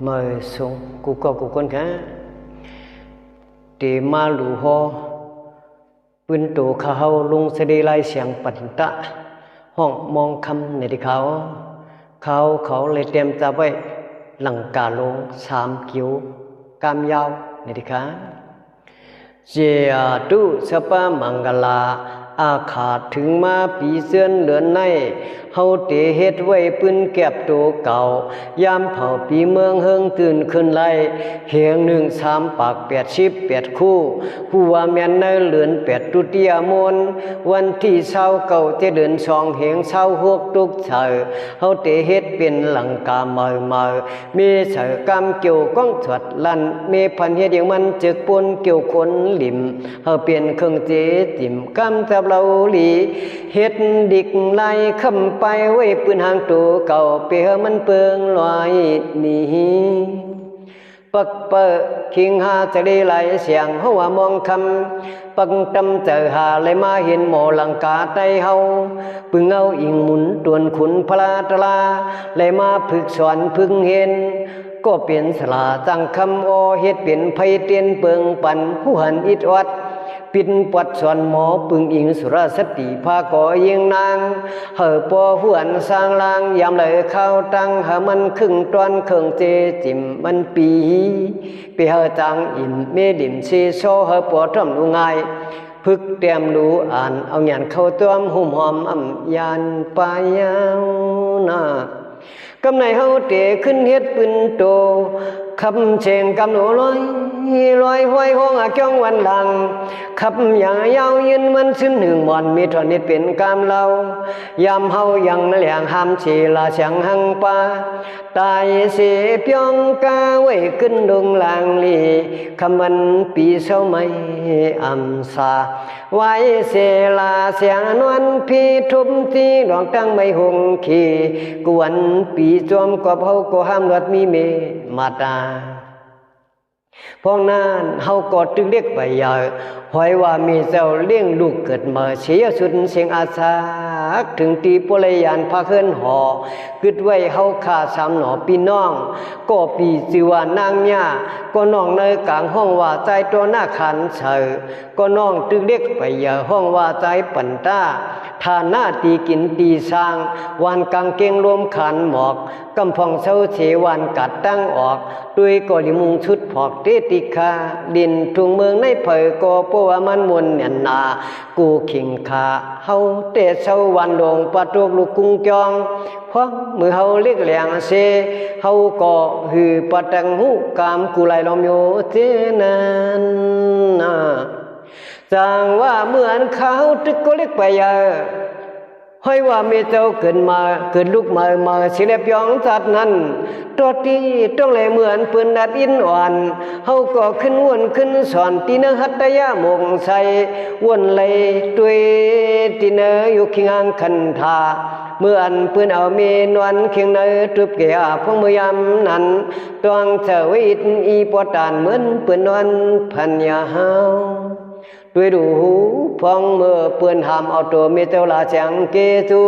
mời xuống cụ có cụ con cá để mà lù ho bên tổ khao lung sẽ đi lại xiang bẩn taห้องมองคำในที่เขาเลยเตรียมจะไว้หลังกาลง3 คิ้วกามยาวในที่ขาเจียตุสปะมังกลาอาขาดถึงมาปีเสื้อนเหลือนในเฮาเตเฮ็ดไว้ปืนแก็บตัวเก่ายามเผาปีเมืองเฮิงตื่นขึ้นไล่เฮียง1 3ปาก88คู่ผู้ว่าแม่นในเหลือน8ตุติยมนวันที่29จะเดือน2เฮียง26ตุกเฉอเฮาเตเฮ็ดเป็นหลังกาเมอมีเฉอกำเกี่ยวก้องถวดลั่นมีพันเฮ็ดอย่างมันจึกปนเกี่ยวคนหลิมเฮาเปลี่ยนเครื่องเจติ่มกำจับเราหลีเฮ็ดดิกไล่คำไปไว้ปืนหางตัวเก่าเปียมันเปิงลอยหนีปักเปอคิงหาจะได้ไหลเสียงหัวมองคำปักตำเจอหาเลยมาเห็นหมอลังกาไตเฮาปึงเอาอิงหมุนตวนขุนพลาตลาเลยมาพึกสอนพึงเห็นก็เปลี่ยนสลาจังคำโอเฮ็ดเปลี่ยนไผเตียนเปิงปันผู้หันอิดวัดปินปวดสวนหมอปึงอิงสุรสติภาก่อยิงนางเห่อปอหวนสร้างลางยามเลยเข้าตั้งหามันครึ่งตอนเครื่องเจจิมมันปีเห่อจังอิ่มเมดิมซีโซเห่อปอทำดูง่ายพึกเตรียมดูอ่านเอาหยันเข้าต้มหุ่มหอมอ่ำยันปายาวน่ากำในเฮาเตะขึ้นเฮ็ดปืนโตคำเชงกำหนูลอยห้อยห้องจ้องวันหลังขับอย่างยาวยืนมันซึ้นหนึ่งหมอนมีถอนนิดเป็นกามเล่ายามเฮายังแหลงห้ามชีลาเสียงหังปาตายเสียเปียงกาไว้ขึ้นดงลางลีคำมันปีเศร้าไม่อัมสาไว้เสียลาเสียงนวลพี่ทุบตีดอกตั้งไม่หงขีกวนปีจอมกอบเฮาก็ห้ามรถมีเมมาตาพองนั้นเฮาก็ตึงเรียกไปยาวหอยว่ามีเจ้าเลี้ยงลูกเกิดมาเสียสุดเสียงอาสาถึงตีปุริยานพาเคินหอคิดไว้เฮาฆ่า3หนอพี่น้องก็ปีชื่อว่านางญ่าก็น้องในกลางห้องว่าใจตัวหน้าขันเฉอก็น้องตึงเรียกไปยาวห้องว่าใจปันตาทานหน้าตีกินตีสร้างวันกลางเกงรวมขันหมอกกำพองเศร้าเฉวันกัดตั้งออกด้วยกอลิมุงชุดผอกเตติคาดินทุ่งเมืองในเผยกอปวมันมนเนียนนากูขิงขาเฮาเตะเศร้าวันดงปะตุกลูกกุ้งจองเพราะมือเฮาเล็กแหลงเสเฮาก็หือปะตังหูกามกุไลลอมโยเจนันนาจางว่าเหมือนเขาตึกก็เล็กไปยาห้อยว่าเมเจ้าเกิดมาเกิดลูกมาสิเลปยองจัดนั้นตัวตีต้องเลยเหมือนปืนดัดอินอ่อนเฮาก็ขึ้นวนขึ้นสอนตีเนหัตยามงใส่วนเลยด้วยตีเนอยู่ขิงอังคันธาเมื่ออันปืนเอาเมนวันเคียงเนตุบเกียพงมือยามนั้นตวงเจวิตอีปอดานเหมือนปืนวันพันยาเฮาด้วยดูหูพองเมื่อเปือนหามเอาตัวเมเจ้าลาจังเกจู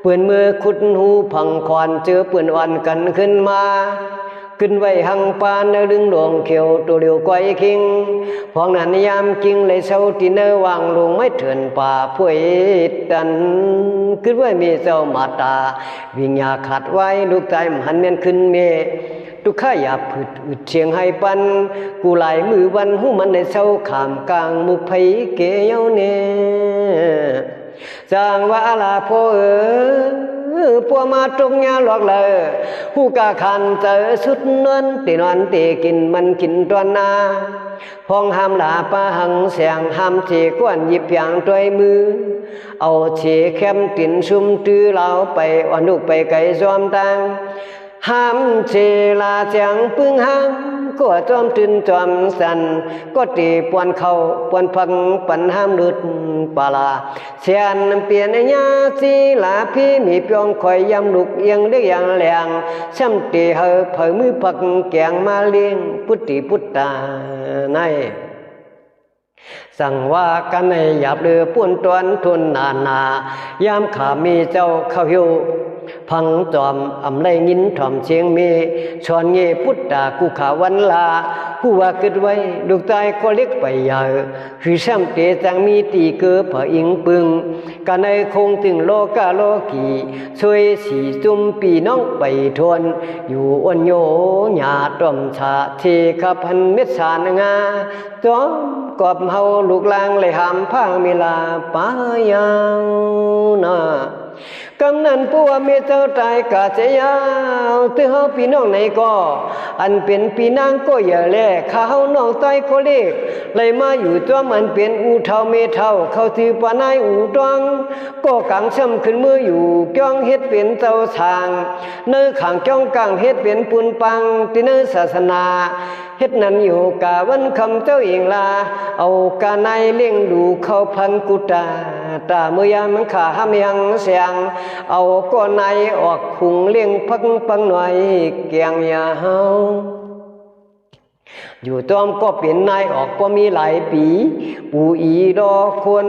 เปือนเมื่อขุดหูพังควานเจอเปือนวันกันขึ้นมาขึ้นไว้หังปานเนดึงดวงเขียวตัวเดียวก้อยคิงพองนั้นยามกิงเลยเศร้าที่เนวางลงไม่เถื่อนป่าป่วยดันขึ้นไว้เมเจ้ามาตาวิญญาขัดไว้ลูกใจหันเมียนขึ้นเมทุกข้าอย่าผึดอึดเชียงให้ปันกูไหลมือวันหูมันในเศร้าขามกลางมุกไผเกยเนจางว่าลาพ่อปัวมาตรงยาหลอกเลยหูกาขันเจอสุดนวลตีนอนตีกินมันกินตัวนาห้องห้ามลาปะหังเสียงห้ามเจกวนหยิบอย่างด้วยมือเอาเชเข้มตินซุ่มตื้อเราไปอ่อนลูกไปไกลจอมตังห้ามเชลาจังปึงห้างก็จอมตื่นจอมสันก็ตีปวนเขาปวนพังปันห้ามดุดปาลาเสียนเปลี่ยนยาสีลาพี่มีเปียงคอยยำลุกยังเด็กยังแหลงช้ำตีเฮอเผยมือพักแกงมาเลี้ยงพุทธิพุทธาในสั่งว่ากันในหยาบเรือป่วนตวนทุนนานายามขามีเจ้าเข้าหิว พังจอมอำไลยินถ่อมเชียงเมชอนเงพุทธากุขาวันลาผู้ว่าเกิดไว้ลูกตายก็เล็กไปใหญ่คือช่ำเตจังมีตีเกือผาอิงปึงกันในคงถึงโลกาโลกีช่วยสีจุมปีน้องไปทวนอยู่อ้วนโยหยาตรมชาเทขพันเม็ดสานงาจอมกอบเฮาลูกลางเลยหามพางเมลาปายาวนา กำนันผู้ว่าเมเจ้าตายกาเสียยาวตื้อเฮาพี่น้องไหนก็อันเป็นพี่นางก็อย่าแลข้าเฮาน้องตายก็เล็กเลยมาอยู่ตัวมันเป็นอูเท่าเมเท่าเขาถือปานายอูตวงก็กังช้ำขึ้นมืออยู่จ้องเฮ็ดเป็นเจ้าสางเนื้อขังจ้องกังเฮ็ดเป็นปุนปังที่เนื้อศาสนาเฮ็ดนั้นอยู่กะวันคำเจ้าเองลาเอากะนายเลี้ยงดูเขาพันกุตาตาเมื่อยามมันขาห้ามยังเสียงเอาก็นายออกคุงเลี้ยงพักปังหน่อยเกียงยาเฮาอยู่ต้อมก็เป็นนายออกก็มีหลายปีปูอีรอคน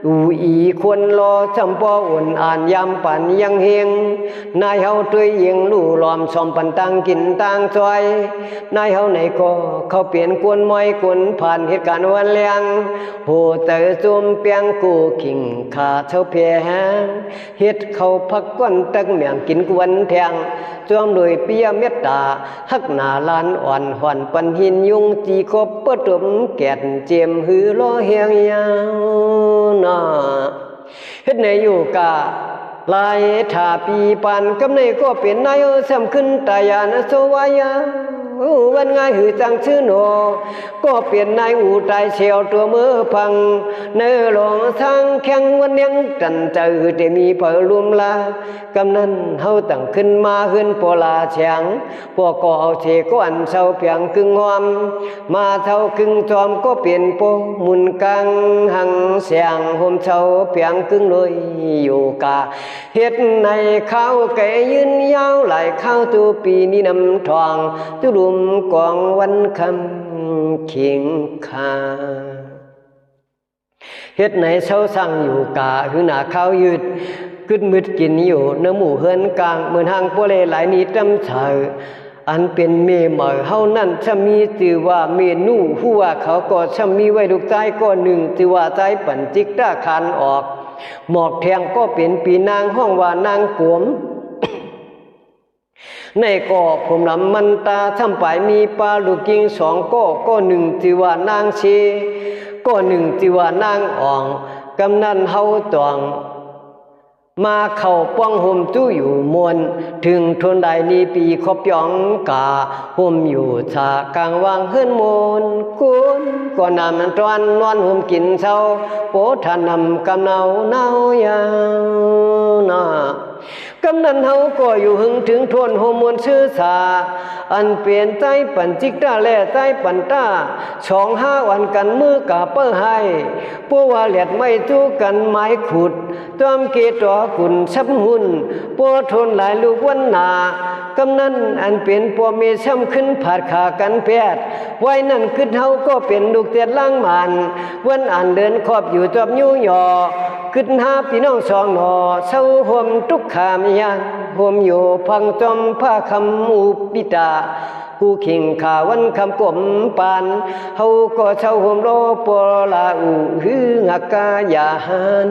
อูอีควรรอจำปออุ่นอ่านยามปันยังเฮงนายเฮาตัวเองลู่ล้อมชอมปันตังกินตังจอยนายเฮาไหนก็เขาเปลี่ยนกวนมอยกวนผ่านเหตุการณ์วันเลียงโหเตอจุมเปียงกูขิงขาเท่าเพียแหงเฮ็ดเขาพักก้นตักเมียงกินกวนแทงจวมโดยเปียเมตตาฮักหนาลานอ่อนหวันปันหินยุงจีคบเปิดตุ่มแก่นเจียมหือล้อเฮียงยาวเฮ็ดในอยู่กะลายถาปีปันกำในก็เป็นนายสำขึ้นตายานโสวายาวันง่ายหือจังชื่อโนก็เปลี่ยนนายอูตายเชียวตัวมือพังเนื้อหลงทางแข็งวันยังจันเจอแต่มีเผอลุมลากำนั้นเฮาตั้งขึ้นมาขึ้นปลาเฉียงพวกก็เอาเทก็อันเศร้าเพียงกึ่งหอมมาเท่ากึ่งจอมก็เปลี่ยนโปมุนกังหังเสียงห่มเศร้าเพียงกึ่งเลยอยู่กาเฮ็ดในข้าวแก่ยืนยาวหลายข้าวตัวปีนี้นำทองจุลุมกองวันคำเขียงคาเฮ็ดในเช้าสั่งอยู่กาหือหน้าข้าวยืดกึดมืดกินอยู่เนื้อหมูเฮือนกลางเหมือนหางโปเลหลายนี้จำเฉยอันเป็นเมเหมอเฮานั่นจะมีชื่อว่าเมนูผู้ว่าเขาก็จะมีไว้ลูกใจก็หนึ่งชื่อว่าใจปันจิกตาคานออกหมอกแทงก็เป็นปีนางห้องว่านางกวมในก่อผมลำมันตาทำไปมีปลาลูกยิงสองก็หนึ่งที่ว่านางเชก็หนึ่งที่ว่านางอ่องกำนันเฮาตวงมาเข้าป้องห่มตู้อยู่มวนถึงทนได้นี้ปีคบยองกาห่มอยู่ชากลางวางเฮือนมนกุนก็นำตอนนอนห่มกินเช้าโปทานำกำเนาเนาวยาวนา กำนันเฮาก็อยู่หึงถึงทวนโฮมวนชื่อสาอันเปลี่ยนใจปันจิกตาแล่ใจปันตา2-5 วันกันมือกะเปิ้ให้ปัวว่าเหลียดไม่จู้กันไม้ขุดตอมเกตอกุนชับหุ่นปัวทนหลายลูกวันนากำนันอันเป็นปัวเมช้ำขึ้นผาดขากันแพทย์ไว้นั่นขึ้นเฮาก็เป็นลูกเตียดล่างมันวันอ่านเดินขอบอยู่ตอบยู่หยอขึ้นหาพี่น้องสองหนอเศร้าห่มทุกขามยังห่มอยู่พังจอมผ้าคำอุปิตาผู้ขิงขาวันคำกลมปานเฮาก็เช่าห่มโลปลาอูหืองักกายาหัน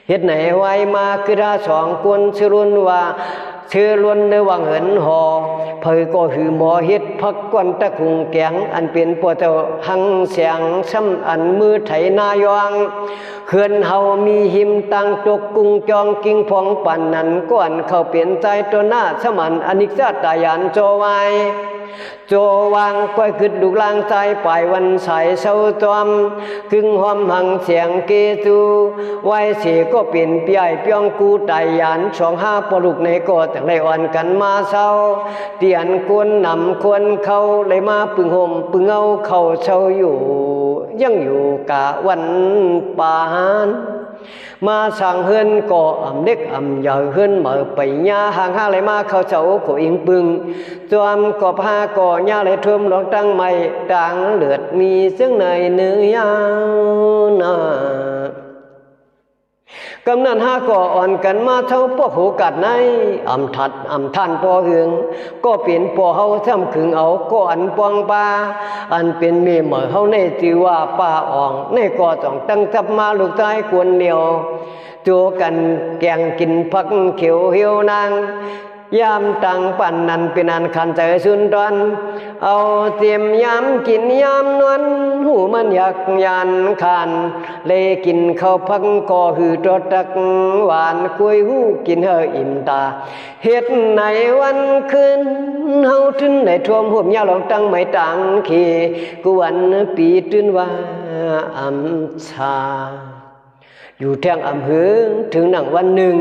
เฮ็ดไหนไว้มาคือราสองกวนชรุนว่าเชื่อล้วนในวังเหินหอเผยก็หือหมอเฮ็ดพักกวนตะคุงแกงอันเป็นปวดเจ้าหังเสียงซ้ำอันมือไถนายองเขื่อนเฮามีหิมตังตกกุงจองกิ่งพองปันนั้นก้อนเข้าเปลี่ยนใจตัวหน้าสมันอนิจจตายานโจไวโจวางก้อยขึ้นลูกลางใจปลายวันใสเศร้าจอมกึ่งหอมหังเสียงเกตูไว้เสียก็เปลี่ยนปียเปียงกูตายยาน2-5ปลุกในก็แต่ได้อ่อนกันมาเศร้าเตียนกวนนำควรเขาเลยมาปึงห่มปึงเอาเขาเช่าอยู่ยังอยู่กะวันปานมาสั่งเฮือนก็อ่ำเล็กอ่ำใหญ่เฮือนเหมือไปย่าห่างหาเลยมาเขาเจ้าก็อิงปึงจอมก็พาก็ย่าเลยทุ่มหลอกตั้งไม่ต่างเลือดมีซึ่งในเนื้อยาวนา กำนันหาก่ออ่อนกันมาเท่าพวกหูกัดในอำทัดอำท่านปอเหืองก็เปลี่ยนปอเฮาซ้ำขึงเอาก็อันปองปาอันเป็นเมียเหมือเฮาในจือว่าป้าอ่องในก่อต้องตั้งทับมาลูกชายกวนเหนียวจูกันแกงกินพักเขียวเหี่ยวนางยามตังปั่นนันเป็นอันขันใจสุนทรเอาเตรียมยามกินยามนวลหูมันอยากยานขานเลยกินข้าวพักก็หือตรตักหวานกุยหูกินเฮออิ่มตาเฮ็ดในวันคืนเฮาถึงในท่วมห่วมยาลองตั้งไม่ตังขี่กวนปีตื่นว่าอำชาอยู่แท่งอำเภอถึงหนังวันหนึ่ง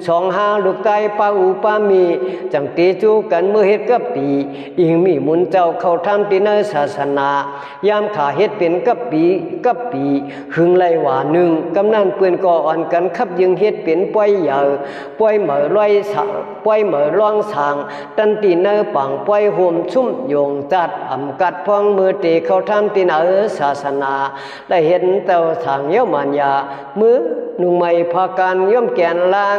25ลูกไก่ป้าอูป้ามีจังตีจูกันเมื่อเฮ็ดกับปีอิงมีมุนเจ้าเข้าทำที่ในศาสนายามขาเฮ็ดเป็นกับปีหึงไล่ว่าหนึ่งกำนันปืนก่ออ่อนกันขับยึงเฮ็ดเป็นป่วยเหยาป่วยเหมอลอยสางป่วยเหมอร้องสางตันตีเนอปังป่วยห่มชุ่มโยงจัดอำกัดพองมือตีเข้าทำที่ในศาสนาได้เห็นเต้าทางเย้ามันยามือนุ่งไม่พากันย่อมแก่นลาง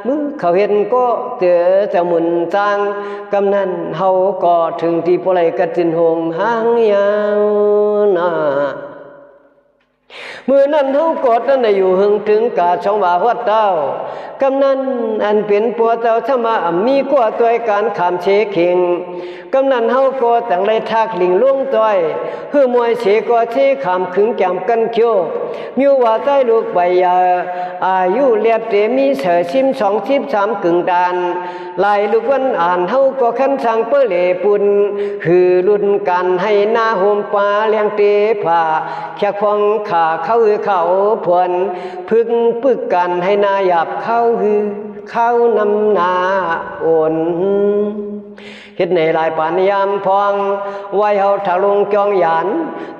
มือเขาเห็นก็เจอจะหมุนจางกำนันเฮาก็ถึงที่ปลายกระจินหงหางยาวนาเมื่อนั้นเฮากอดนั้นได้อยู่หึงถึงกาช่องว่าหัวเต้ากำนันอันเป็นปัวเจ้าชะมามีกว่าตัวการขามเชเข่งกำนันเฮาก็ตั้งไรทักลิงล่วงต้อยเฮือมวยเชก็เชขามขึงแก้มกันเขียวมิวว่าใต้ลูกใบยาอายุเลียบเตมีเสือชิม23กึ่งดานลายลูกวันอ่านเฮาก็คันสั่งเปเลปุ่นคือรุ่นกันให้หน้าโฮมปลาเลี้ยงเตผาแขกฟองขาเขาผวนพึกปึกกันให้นาหยับเข้านำนาโอนเฮ็ดในลายปานยามพองไว้เฮาทะลงจองหยาน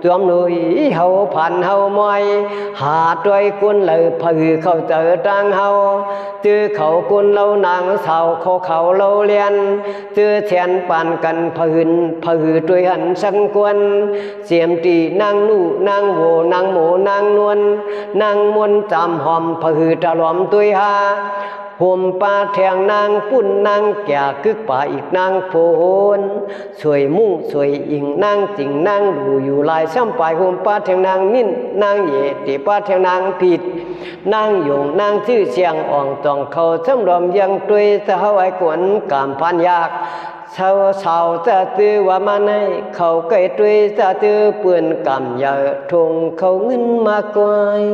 ตัวมหนุ่ยเฮาผ่านเฮามอยหาด้วยกุนเลยพือเข้าเจอตังเฮาจื้อเขากุนเรานางสาวเขาเราเรียนจื้อแทนปานกันผือด้วยหันสังกวนเสียมตีนางนู่นางโวนางหมูนางนวลนางมวนจำหอมผือตะหลอมตุยหาห่มปลาแทงนางปุ่นนางแก่กึกป่าอีกนางโพนสวยมุ่งสวยอิงนางจริงนางดูอยู่ลายซ้ำปลายห่มปลาแทงนางมิ้นนางเหยติปลาแทงนางผิดนางหยงนางชื่อเชียงอ่องตองเขาซ้ำรอมยังตุยจะเฮาไอ้กวนกามพันยากชาวจะตื้อว่ามาในเขาไก่ตุยจะตื้อเปื่อนกำยาทงเขาเงินมากวาย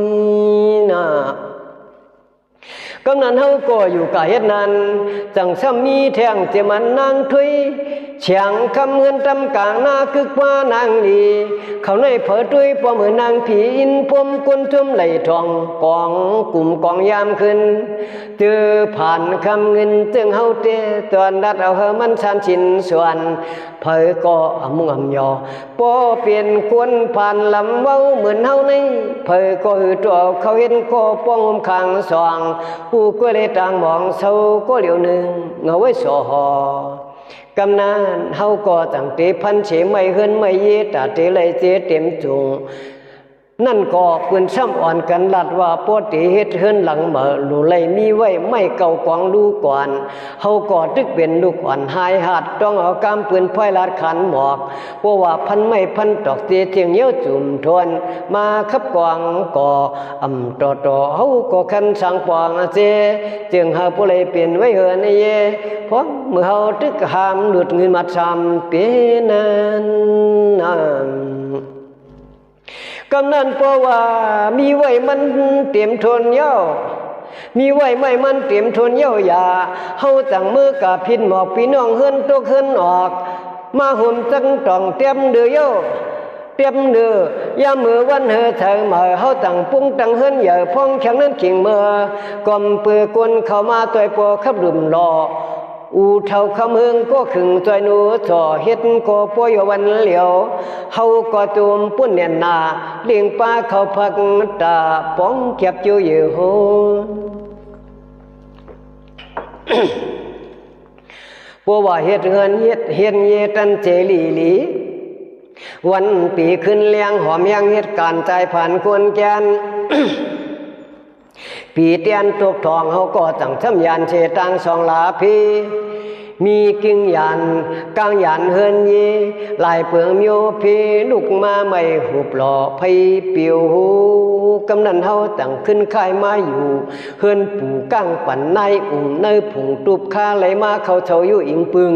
นะกำนันเฮาก็อยู่กะเฮ็ดนั้นจังซ้ำมีแท่งเจมันนางถุยเฉียงคำเงินตำกลางหน้าคึกว่านางดีเขาในเผอตุยปอมือนางผีอินพมกุนทุ่มไหลทองกองกลุ่มกองยามขึ้นเจอผ่านคำเงินจึงเฮาเตตอนดัดเอาเฮามันชันชินส่วนเผอก็มุ่งอำยอปอเปลี่ยนกวนผ่านลำเว้าเหมือนเฮาในเผอก็หือตัวเขาเห็นก็ป้องข้างสว่างผู้ก็เลยต่างมองเศร้าก็เหลียวหนึ่งเงาไว้สอหอกำนันเฮาก็ตั้งเตพันเฉไม่เฮินไม่เยตาเตเลยเจเต็มจุงนั่นก็ปืนซ้ำอ่อนกันลัดว่าปอติเฮ็ดเฮินหลังเหมอลูไลมีไว้ไม่เก่ากองลูกก่อนเฮาก็ตึกเป็นลูกอ่อนหายหัดต้องเอากำปืนพ่อยลาดขันหมอกเพราะว่าพันไม่พันตอกเตียเทียงเยี่ยวจุ่มทวนมาขับกวางก่อต่อเฮาก็คันสังปองเจจึงเฮาผู้เลยเปลี่ยนไว้เฮินเยเพราะเมื่อเฮาตึกหามหลุดเงินมาซ้ำเป็นนั้นกำนันเพราะว่ามีไว้มันเตรียมทนเย้ามีไว้ไม่มันเตรียมทนเย้าอย่าเฮาจังมือกับพินหมอกพี่น้องเฮือนตกเฮือนออกมาห่มจังต้องเตรียมเดือเย้าเตรียมเดือยามมือวันเฮอเธอมาเฮาจังปุ้งจังเฮือนใหญ่พ้องแข็งนั้นกิ่งมือกอมเปื้อกวนเข้ามาตัวปอขับดุมรออูเท่าคำเฮงก็ขึงจอยหนูจ่อเฮ็ดก็ป่วยวันเหลียวเฮาก็จุมปุ่นเนียนนาเลี้ยงปลาเขาพักตาป้องเก็บอยู่อยู่โหปัวว่าเฮ็ดเงินเฮ็ดเยตันเจลีวันปีขึ้นเลี้ยงหอมยังเหตุการณ์ใจผ่านควรแกน ปีเตียนตบทองเฮาก็ตั้งทำยานเชตังสองลาพีมีกิ่งยานกลางยานเฮือนยีลายเปลืองโยพีลูกมาไม่หุบหล่อไผเปียวหูกำนันเฮาตั้งขึ้นค่ายมาอยู่เฮือนปู่ก้างปั่นในอุ่มเนยผงตุบค่าไหลมาเข้าเฉาอยู่อิงปึง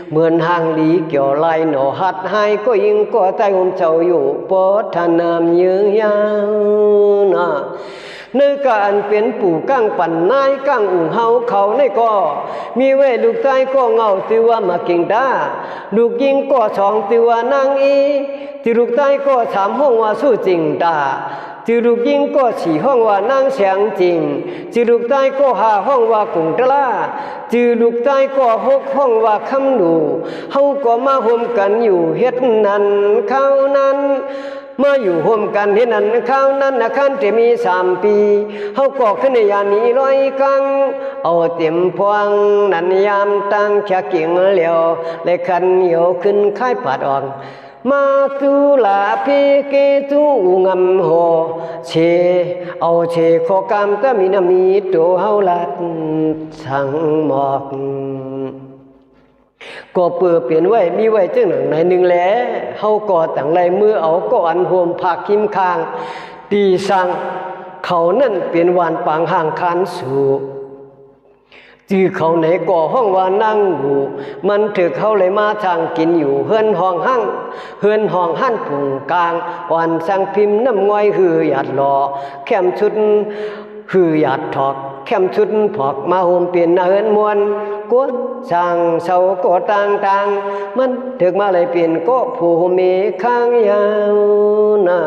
เหมือนหางหลีเกี่ยวลายหนอหัดให้ก็ยิงก็ใต้หุ่มเฉาอยู่ปอทานามยืงยาวนะในการเป็นปู่ก้างปั่นนายก้างอุ่งเฮาเขาในก็มีเวลูกใต้ก็เงาติว่ามากิ่งดาลูกยิงก็สองติว่านางอีติลูกใต้ก็สามห้องว่าสู้จริงดาจิลูกยิงก็สี่ห้องว่านางเสียงจริงจิลูกใต้ก็ห้าห้องว่ากุงตะลาจิลูกใต้ก็หกห้องว่าคำดูเฮาก็มาห่มกันอยู่เฮ็ดนั้นเขานั้นมาอยู่ห่มกันที่นั่นข้าวนั้นนะคันจะมี3 ปีเฮาก็ขึ้นในยานี้ร้อยครั้งเอาเต็มพวงนันยามตั้งชะกิ่งเหลียวเลยคันเหนียวขึ้นค่ายปัดอ่อนมาตุลาพีเกตุงำโหเชเอาเชโคกามตะมีนามีโตเฮาลัดสังหมอกก็เปื่อเปลี่ยนไว้มีไว้จังหนึ่งในหนึ่งแหลเฮาก็ตั้งไรมือเอาก็อันโฮมภาคคิมคางตีสังเขานั่นเปลี่ยนวานปางห่างคันสู่จื้อเขาไหนก่อห้องว่านั่งอยู่มันถึกเขาเลยมาทางกินอยู่เฮือนห้องหั่งเฮือนห้องหั่นปุ่งกลางวันสังพิมพ์น้ำง่อยหือหยาดหล่อแคมชุดหือหยาดถอกแคมชุดผอกมาโฮมเปลี่ยนเฮือนมวนกดช่างเสาก็ต่างมันถึกมาเลยเปลี่ยนก็ผู้มีข้างยาวนะ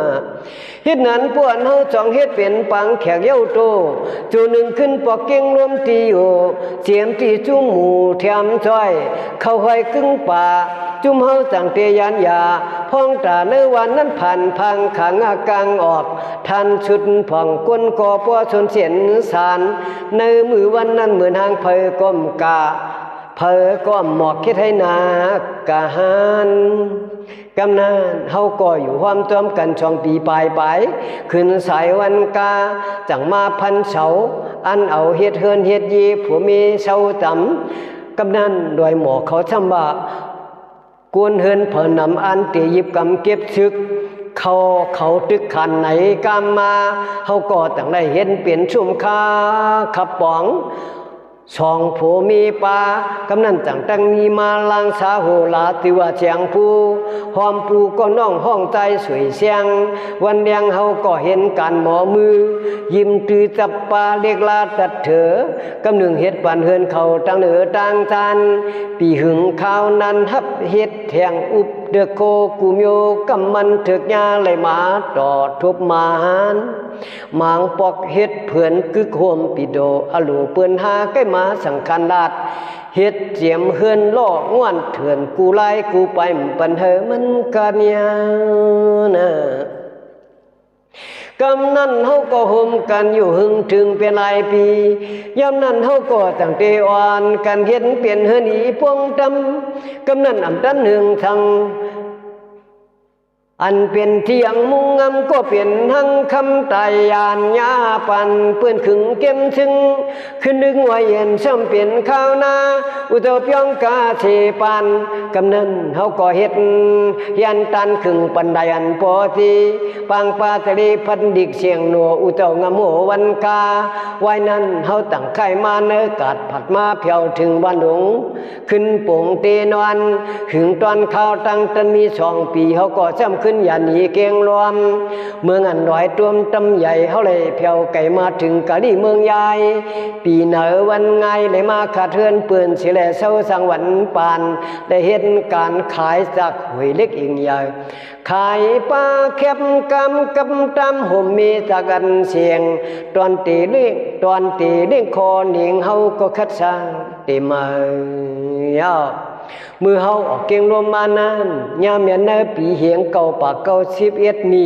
เฮ็ดนั้นปวนเฮาจ้องเฮ็ดเป็นปังแขกเย้าโตจูหนึ่งขึ้นปอกเก่งรวมตีโอเจียมตีจุ่มหมู่แถมจ้อยเข้าห้อยกึ่งป่าจุ่มเฮาตั้งเตยานยาพ้องตาในวันนั้นผ่านพังขังอากางออกทันชุดผ่องก้นก่อป้อชนเสียนสารในมือวันนั้นเหมือนหางเพยก้มกาเพอก็หมอกคิดให้นากะหานกำนันเฮาก็อยู่ความต้มกันช่องปีปลายไปขึ้นสายวันกาจังมาพันเสาอันเอาเฮ็ดเฮือนเฮ็ดยีผัวมีเสาต่ำกำนันโดยหมอเขาทำว่ากวนเฮือนเพิ่นนำอันตียิบกำเก็บชึกเขาตึกขันไหนกำมาเฮาก็ตั้งได้เห็นเปลี่ยนชุ่มคาขับป๋องช่องผู้มีป่ากำนันจังตั้งมีมาลังสาโหลาติว่าเชียงผู้หอมปูก็น้องห้องใจสวยเสียงวันเดียงเฮาก็เห็นการหมอมือยิ้มตือจับปลาเรียกลาตัดเถอกำหนึ่งเฮ็ดปันเฮือนเขาตั้งเหนือต่างทันปีหึงข้าวนั้นฮับเฮ็ดแทงอุบเดโคกุมโยกำมันเถือกยาไหลมาต่อทุบมานหมางปอกเฮ็ดเพื่อนกึกโฮมปิโดอลูเปื้อนหาใกล้มาสังคันลาดเฮ็ดเจียมเฮือนล่อง่วนเถื่อนกูไล่กูไปปันเธอมันกันยานะกำนั้นเฮาก็โฮมกันอยู่หึงถึงเป็นหลายปียามนั้นเฮาก็ตั้งเตอ่อนกันเห็นเปลี่ยนเฮือนอีพวงดำกำนั้นอำดันหนึ่งทางอันเป็นเที่ยงมุงงำก็เปลี่ยนหังคำไตยานยาปันเปื้อนขึงเก็มชึงขึ้นดึงไว้เย็นช่ำเปลี่ยนข้าวนาอุตเปียงกาเชปันกำนันเฮาก็เฮ็ดยันตันขึงปันไดอันปอทีปังปาตรีพันดิกเสียงหนัวอุตงามโหวันกาไว้นั้นเฮาตั้งไข่มาเนกาดผัดมาเพียวถึงบ้านหลงขึ้นโป่งเตนวันขึงตอนข้าวตั้งตันมี2 ปีเฮาก็จำขึ้นอย่าหนีเกียงรวมเมืองอันลอยตวมตำใหญ่เฮาเลยเพียวไก่มาถึงกะลี่เมืองใหญ่ปีเหนือวันไงเลยมาขาดเทือนเปื้อนสิแลเศร้าสังวันปานได้เห็นการขายจากหวยเล็กอีกใหญ่ขายปลาแคบกำกับตำห่มมีตะกันเสียงตอนตีเลี้ยงคอหนิงเฮาก็คัดสร้างตีมามือเฮาออกเก่งรวมมานั้นยามเมียนเนอปีเหียงเก่าปากเก่า11มี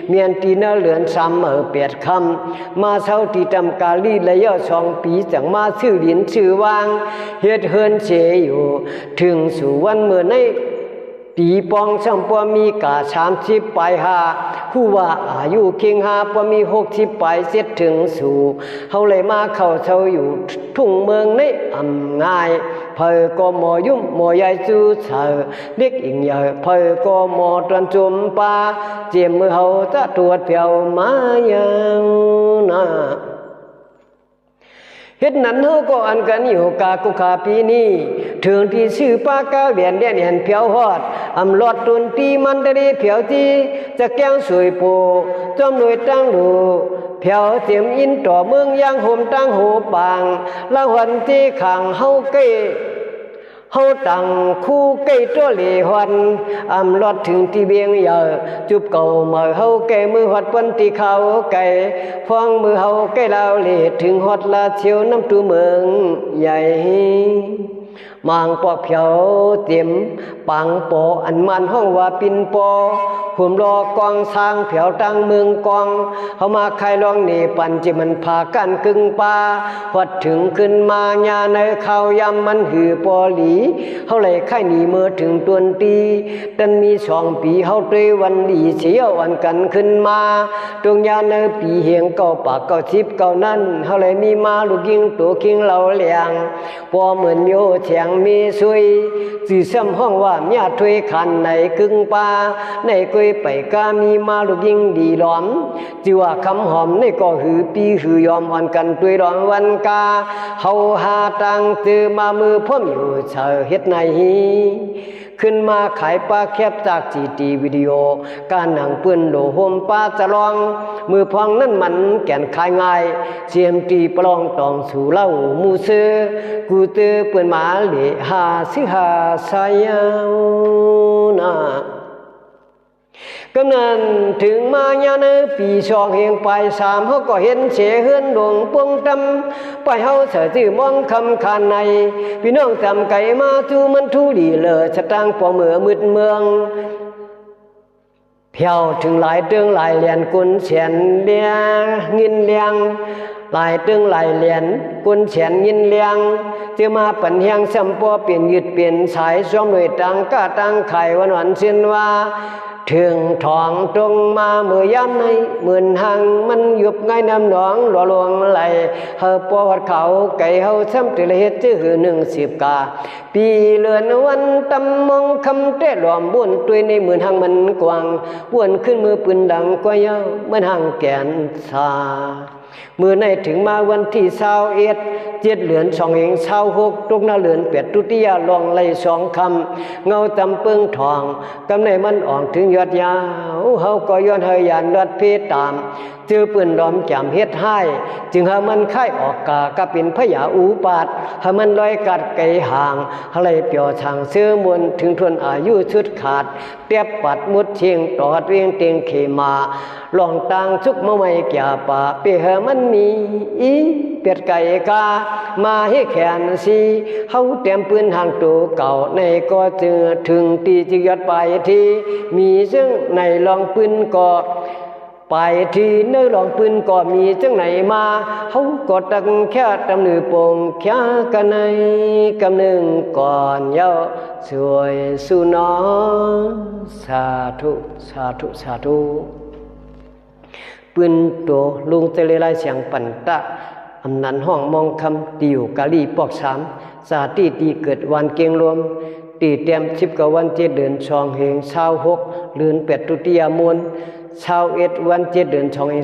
เมียนตีเนอเหลือน8 คำมาเช้าที่จำกาลีระยะ2 ปีจังมาชื่อดินชื่อวางเฮ็ดเฮือนเฉอยู่ถึงสู่วันเมื่อในปีปองช่ำปัวมีกา30 ปลายหาค คู่ว่าอายุเคียงหาพอมี60ปลายเสร็จถึงสู่เฮาเลยมาเข้าเช่าอยู่ทุ่งเมืองในอำง่ายเพอก็หมอยุ่มหมอใหญ่จูเฉอเด็กอิงใหญ่เพอก็หมอตรันจุมปาเจียมมือเฮาจะตรวจเพียวมายังนะเฮ็ดนั้นเฮาก็อันกันอยู่กากุขาปีนี้ถึงที่ชื่อป้าก้าวเดียนเห็นเพียวฮอดอำลอดตุนตีมันได้เพียวที่จะแก้งสวยโปจอมรวยตั้งดูเพียวเจียมอินต่อเมืองยังห่มตั้งโหปางละวันที่ขังเฮาเก้เฮาตั้งคู่ใกล้ตัวเหลหวันอำลอดถึงที่เบียงเยอะจุบเก่าเมื่อเฮาแก่มือหอดวันที่เขาไก่ฟ้องมือเฮาใกล้ลาวเหลถึงหอดลาเชียวน้ำตัวเมืองใหญ่มางปอกเพียวเต็มปังปออันมันห้องว่าปินปอหุ่มรอกองสร้างเพียวตั้งเมืองกองเฮามาใครลองนี่ปันจิมันพากันกึ่งป่าวัดถึงขึ้นมาญาในข้าวยำมันหือปอหลีเฮาเลยไข่หนีเมื่อถึงตวนตีดันมี2 ปีเฮาตวยวันดีเสียววันกันขึ้นมาตรงญาในปีเหียงเก่าปากเก่าทิพเก่านั้นเฮาเลยมีมาลูกยิงตัวคิงเราเลียงปอเหมือนโยเฉียงมีสวยสื่อซ้ำห้องว่าเมียถวยขันในกึ่งป่าในกวยไปกามีมาลูกยิงดีหลอมจิว่าคำหอมในก็หือปีหือยอมอ่อนกันตวยร้องวันกาเฮาหาตังตือมามือพ่อมอยู่เชอเฮ็ดในขึ้นมาขายปลาแคบจากจีตีวิดีโอการหนังปืนโดโฮมปลาจะลองมือพองนั่นมันแก่นขายง่ายเสียมตีปลองตองสู่เล่ามูเซอกูเตอปืนหมาเหลหาสิหาสายาวนะกำนันถึงมาญาเนปี2เฮงไป3เฮาก็เห็นเสเฮือนดวงปวงตำไปเฮาเสจื้อมองคำคานในพี่น้องตำไก่มาจูมันทุลีเลอสตางปอเมือมืดเมืองเพียวถึงหลายเตืองหลายเหรียญกุนเฉียนเลียงินเลียงหลายเตืองหลายเหรียญกุนเฉียนงินเลียงจะมาปัญญางซ้ำปอเปลี่ยนยึดเปลี่ยนสายซ้อมด้วยตังก้าตังไข่วันเส้นว่าถึงทองตรงมาเมื่อยามในหมื่นหังมันยุบง่ายน้ำหนองหล่อลวงไหลเฮาปอวัดเขาไก่เฮาซ้ำติเลเฮ็ดจื้อ10กาปีเลือนวันตำมองคำเต้หลอมบุญตุยในหมื่นหังมันกว้างบ้วนขึ้นมือปืนดังกว่าเยาเหมือนหังแก่นสามือในถึงมาวันที่21 7 เดือน2เอง26ตกหน้าเดือน8ตุติยาลองไล่2 คำเงาตำเปิงทองกำในมันอ่อนถึงยอดยาวเฮาก็ย้อนเฮยานรัดเพตามเจอปืนดอมจำเฮ็ดให้จึงหามันค่ายออกกาก็เป็นพญาอูปาดหามันลอยกัดไก่ห่างหะไหลเปียวช่างเสื้อมวนถึงทวนอายุชุดขาดเตียบปัดมุดเชียงตอดเวียงเตียงเขมาลองต่างชุกมาไม่แก่ป่าเปหามันมีอีเป็ดไก่กามาให้แขนสีเฮาเตรียมปืนห่างตัวเก่าในก็เจอถึงตีจิยอดไปที่มีซึ่งในลองปืนก็ไปที่เนื้อลองปืนก็มีจังไหนมาเฮาก็ตั้งแค่ตำนือโป่งแค่กันในกำนึงก่อนเยาสวยสุนอสาธุสาธุสาธุปืนตัวลุงเตเลไลเสียงปันตะอำนันห้องมองคำติวกาลีปอก3สาตีตีเกิดวันเกียงรวมตีเตรียม10 กว่าวัน7 เดือน2เฮง26เดือน8ตุติยามน21วัน7 เดือน2เฮง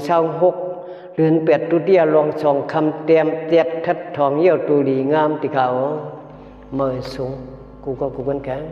26เดือน8ตุติยาลอง2 คำเตรียมเจ็ดทัดทองเยี่ยวตูดีงามติเขาเมื่อสูงกูก็กูกันแข็ง